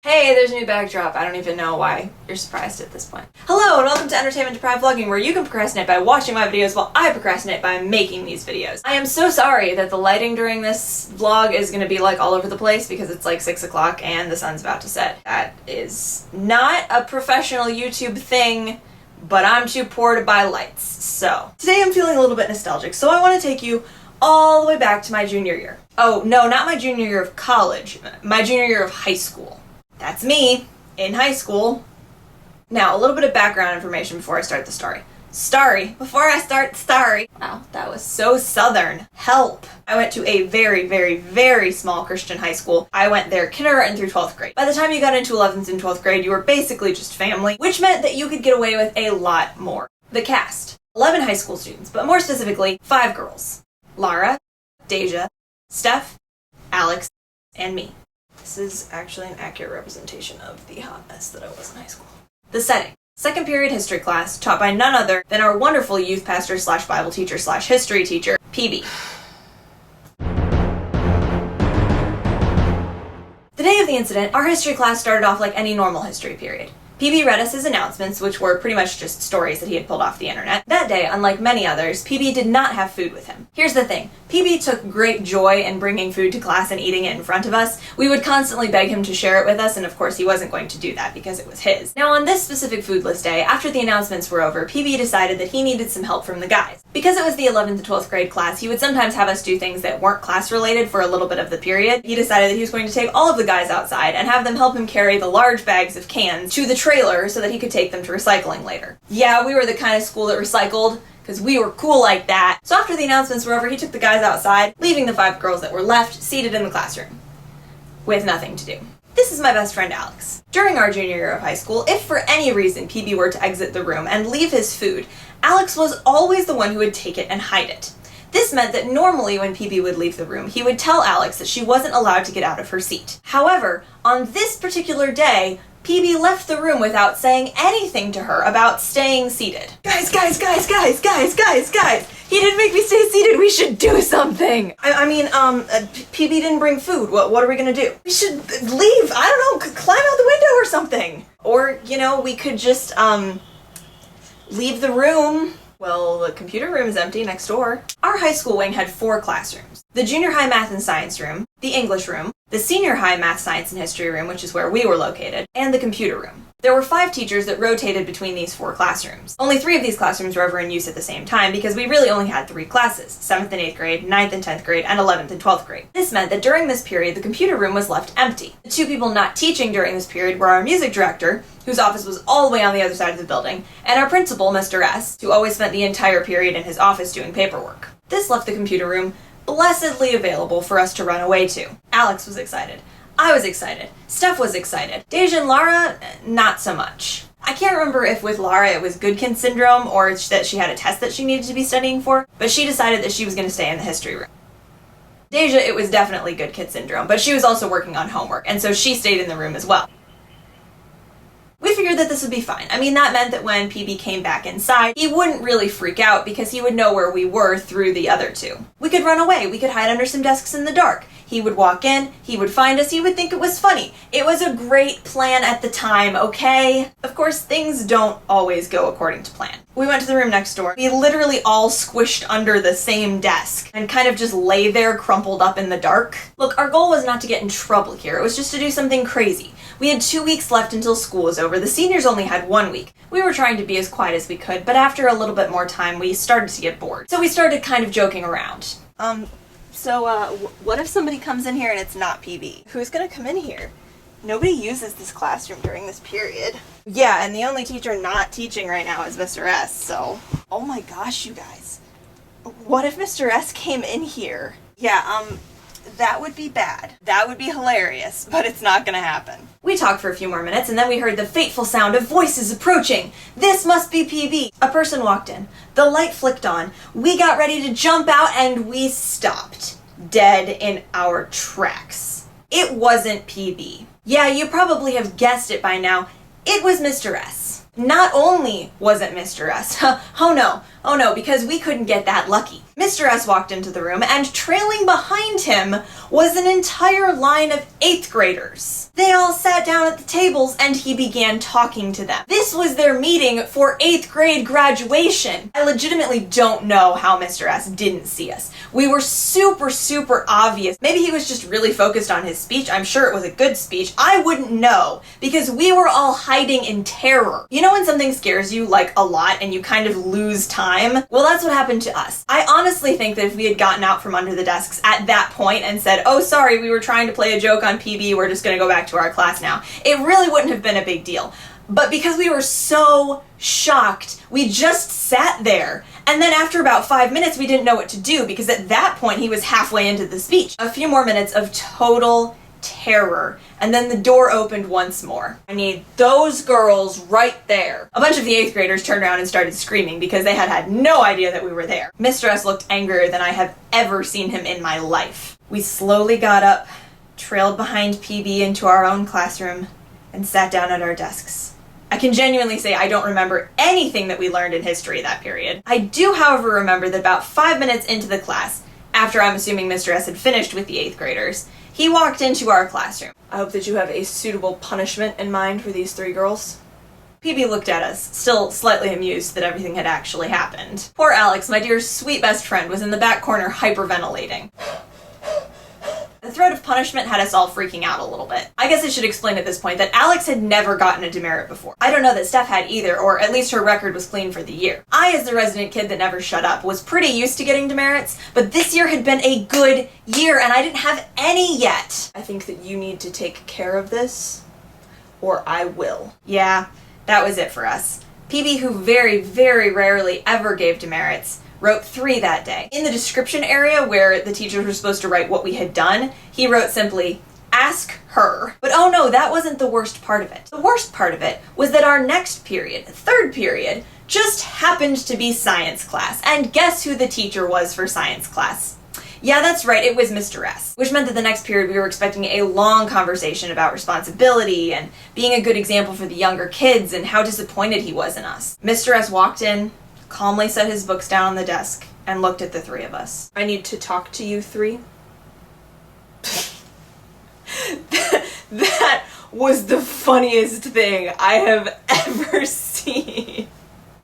Hey, there's a new backdrop. I don't even know why you're surprised at this point. Hello and welcome to Entertainment Deprived Vlogging, where you can procrastinate by watching my videos while I procrastinate by making these videos. I am so sorry that the lighting during this vlog is going to be like all over the place because it's like 6 o'clock and the sun's about to set. That is not a professional YouTube thing, but I'm too poor to buy lights. So today I'm feeling a little bit nostalgic, so I want to take you all the way back to my junior year. Oh, no, not my junior year of college, my junior year of high school. That's me, in high school. Now, a little bit of background information before I start the story. Before I start the story. Wow, that was so southern. Help! I went to a very, very, very small Christian high school. I went there kindergarten through 12th grade. By the time you got into 11th and 12th grade, you were basically just family, which meant that you could get away with a lot more. The cast. 11 high school students, but more specifically, 5 girls. Lara, Deja, Steph, Alex, and me. This is actually an accurate representation of the hot mess that I was in high school. The setting. Second period history class taught by none other than our wonderful youth pastor / Bible teacher / history teacher, PB. The day of the incident, our history class started off like any normal history period. PB read us his announcements, which were pretty much just stories that he had pulled off the internet. That day, unlike many others, PB did not have food with him. Here's the thing. PB took great joy in bringing food to class and eating it in front of us. We would constantly beg him to share it with us, and of course he wasn't going to do that because it was his. Now on this specific foodless day, after the announcements were over, PB decided that he needed some help from the guys. Because it was the 11th to 12th grade class, he would sometimes have us do things that weren't class related for a little bit of the period. He decided that he was going to take all of the guys outside and have them help him carry the large bags of cans to the trailer so that he could take them to recycling later. Yeah, we were the kind of school that recycled, because we were cool like that. So after the announcements were over, he took the guys outside, leaving the 5 girls that were left seated in the classroom with nothing to do. This is my best friend Alex. During our junior year of high school, if for any reason PB were to exit the room and leave his food, Alex was always the one who would take it and hide it. This meant that normally when PB would leave the room, he would tell Alex that she wasn't allowed to get out of her seat. However, on this particular day, PB left the room without saying anything to her about staying seated. Guys, he didn't make me stay seated, we should do something! PB didn't bring food, what are we gonna do? We should leave, I don't know, climb out the window or something! Or, we could just, leave the room. Well, the computer room is empty next door. Our high school wing had 4 classrooms. The junior high math and science room, the English room, the senior high math, science, and history room, which is where we were located, and the computer room. There were 5 teachers that rotated between these 4 classrooms. Only 3 of these classrooms were ever in use at the same time because we really only had 3 classes, 7th and 8th grade, 9th and 10th grade, and 11th and 12th grade. This meant that during this period, the computer room was left empty. The 2 people not teaching during this period were our music director, whose office was all the way on the other side of the building, and our principal, Mr. S., who always spent the entire period in his office doing paperwork. This left the computer room blessedly available for us to run away to. Alex was excited. I was excited. Steph was excited. Deja and Lara, not so much. I can't remember if with Lara it was Goodkin syndrome or that she had a test that she needed to be studying for, but she decided that she was going to stay in the history room. Deja, it was definitely good kid syndrome, but she was also working on homework, and so she stayed in the room as well. We figured that this would be fine. I mean, that meant that when PB came back inside, he wouldn't really freak out because he would know where we were through the other 2. We could run away, we could hide under some desks in the dark. He would walk in, he would find us, he would think it was funny. It was a great plan at the time, okay? Of course, things don't always go according to plan. We went to the room next door. We literally all squished under the same desk and kind of just lay there crumpled up in the dark. Look, our goal was not to get in trouble here. It was just to do something crazy. We had 2 weeks left until school was over. The seniors only had 1 week. We were trying to be as quiet as we could, but after a little bit more time, we started to get bored. So we started kind of joking around. What if somebody comes in here and it's not PB? Who's gonna come in here? Nobody uses this classroom during this period. Yeah, and the only teacher not teaching right now is Mr. S, so... Oh my gosh, you guys. What if Mr. S came in here? Yeah, that would be bad. That would be hilarious, but it's not gonna happen. We talked for a few more minutes, and then we heard the fateful sound of voices approaching. This must be PB. A person walked in. The light flicked on. We got ready to jump out, and we stopped. Dead in our tracks. It wasn't PB. Yeah, you probably have guessed it by now. It was Mr. S. Not only was it Mr. S, oh no, because we couldn't get that lucky. Mr. S walked into the room, and trailing behind him was an entire line of 8th graders. They all sat down at the tables, and he began talking to them. This was their meeting for 8th grade graduation. I legitimately don't know how Mr. S didn't see us. We were super obvious. Maybe he was just really focused on his speech. I'm sure it was a good speech. I wouldn't know, because we were all hiding in terror. You know when something scares you, like, a lot, and you kind of lose time? Well, that's what happened to us. I honestly think that if we had gotten out from under the desks at that point and said, oh, sorry, we were trying to play a joke on PB, we're just gonna go back to our class now, it really wouldn't have been a big deal. But because we were so shocked, we just sat there. And then after about 5 minutes, we didn't know what to do, because at that point, he was halfway into the speech. A few more minutes of total terror, and then the door opened once more. I need those girls right there. A bunch of the 8th graders turned around and started screaming because they had no idea that we were there. Mr. S looked angrier than I have ever seen him in my life. We slowly got up, trailed behind PB into our own classroom, and sat down at our desks. I can genuinely say I don't remember anything that we learned in history that period. I do, however, remember that about 5 minutes into the class, after I'm assuming Mr. S had finished with the 8th graders, he walked into our classroom. I hope that you have a suitable punishment in mind for these 3 girls. PB looked at us, still slightly amused that everything had actually happened. Poor Alex, my dear sweet best friend, was in the back corner hyperventilating. The threat of punishment had us all freaking out a little bit. I guess I should explain at this point that Alex had never gotten a demerit before. I don't know that Steph had either, or at least her record was clean for the year. I, as the resident kid that never shut up, was pretty used to getting demerits, but this year had been a good year and I didn't have any yet. I think that you need to take care of this, or I will. Yeah, that was it for us. PB, who very rarely ever gave demerits, wrote 3 that day. In the description area where the teachers were supposed to write what we had done, he wrote simply, ask her. But oh no, that wasn't the worst part of it. The worst part of it was that our next period, 3rd period, just happened to be science class. And guess who the teacher was for science class? Yeah, that's right, it was Mr. S. Which meant that the next period we were expecting a long conversation about responsibility and being a good example for the younger kids and how disappointed he was in us. Mr. S walked in, calmly set his books down on the desk, and looked at the 3 of us. I need to talk to you 3. That was the funniest thing I have ever seen.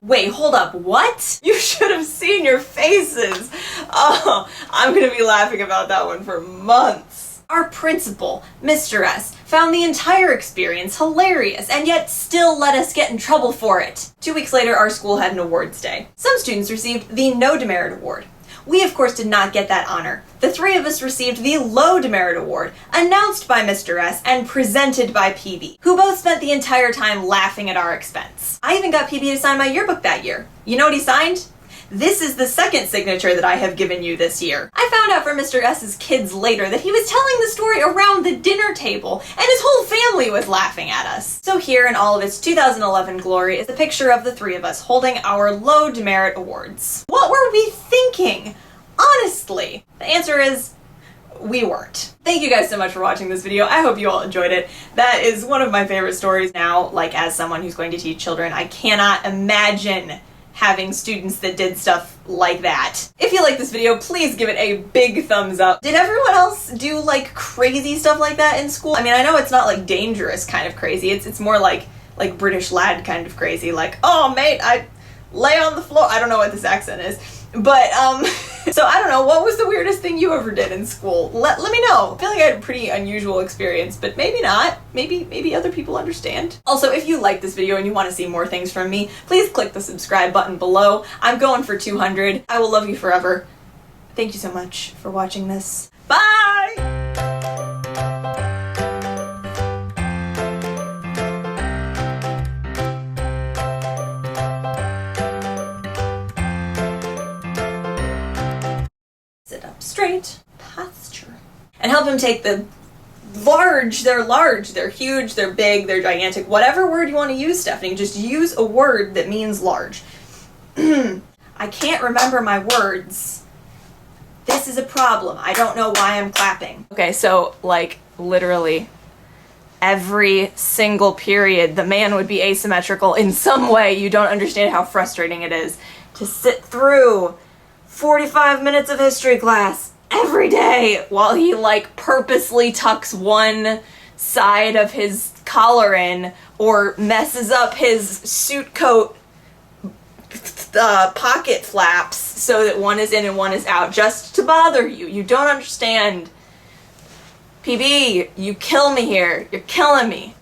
Wait, hold up, what? You should have seen your faces. Oh, I'm gonna be laughing about that one for months. Our principal, Mr. S, found the entire experience hilarious and yet still let us get in trouble for it. 2 weeks later, our school had an awards day. Some students received the No Demerit Award. We, of course, did not get that honor. The 3 of us received the Low Demerit Award, announced by Mr. S and presented by PB, who both spent the entire time laughing at our expense. I even got PB to sign my yearbook that year. You know what he signed? This is the 2nd signature that I have given you this year. I found out from Mr. S's kids later that he was telling the story around the dinner table, and his whole family was laughing at us. So here, in all of its 2011 glory, is a picture of the 3 of us holding our Low Demerit Awards. What were we thinking? Honestly, the answer is, we weren't. Thank you guys so much for watching this video. I hope you all enjoyed it. That is one of my favorite stories now, like as someone who's going to teach children. I cannot imagine having students that did stuff like that. If you like this video, please give it a big thumbs up. Did everyone else do like crazy stuff like that in school? I mean, I know it's not like dangerous kind of crazy. It's more like British lad kind of crazy. Like, oh mate, I lay on the floor. I don't know what this accent is. But, so I don't know, what was the weirdest thing you ever did in school? Let me know. I feel like I had a pretty unusual experience, but maybe not. Maybe other people understand. Also, if you like this video and you want to see more things from me, please click the subscribe button below. I'm going for 200. I will love you forever. Thank you so much for watching this. Bye! Sit up straight, posture, and help him take the large, they're huge, they're big, they're gigantic, whatever word you want to use, Stephanie, just use a word that means large. I can't remember my words. This is a problem. I don't know why I'm clapping. Okay, so like literally every single period, the man would be asymmetrical in some way. You don't understand how frustrating it is to sit through 45 minutes of history class every day while he like purposely tucks one side of his collar in or messes up his suit coat pocket flaps so that one is in and one is out just to bother you. You don't understand. PB, you kill me here. You're killing me.